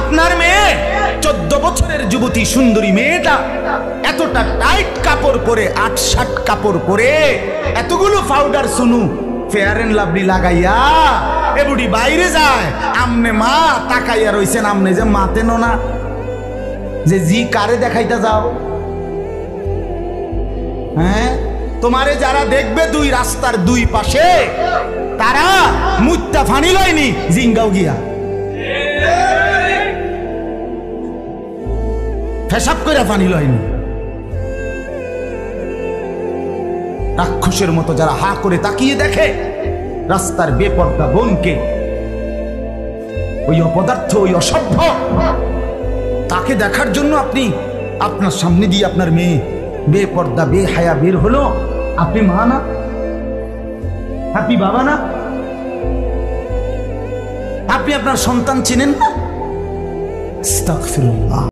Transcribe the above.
আপনার মেয়ে 14 বছরের যুবতী সুন্দরী মেয়েটা এতটা টাইট কাপড় পরে, 8-7 কাপড় পরে, এতগুলো পাউডার সুনু ফেয়ার এন্ড লাভলি লাগাইয়া এ বুড়ি বাইরে যায়, আমনে মা তাকাইয়া রইছেন, আমনে যে মাতেন না যে জি কারে দেখাইতে যাও? হ্যাঁ, তোমারে যারা দেখবে দুই রাস্তার দুই পাশে, তারা মুত্তা ফানি লয়নি জিঙ্গাও গিয়া ফেসাব করে ফানি লয়নি। রাক্ষসের মতো যারা হা করে তাকিয়ে দেখে রাস্তার বেপর্দা বোনকে, ওই অপদার্থ, ওই অসভ্য, তাকে দেখার জন্য আপনি আপনার সামনে দিয়ে আপনার মেয়ে বেপর্দা বেহায়া বের হলো, আপনি মা না? আপনি বাবা না? আপনি আপনার সন্তান চেনেন না? আস্তাগফিরুল্লাহ।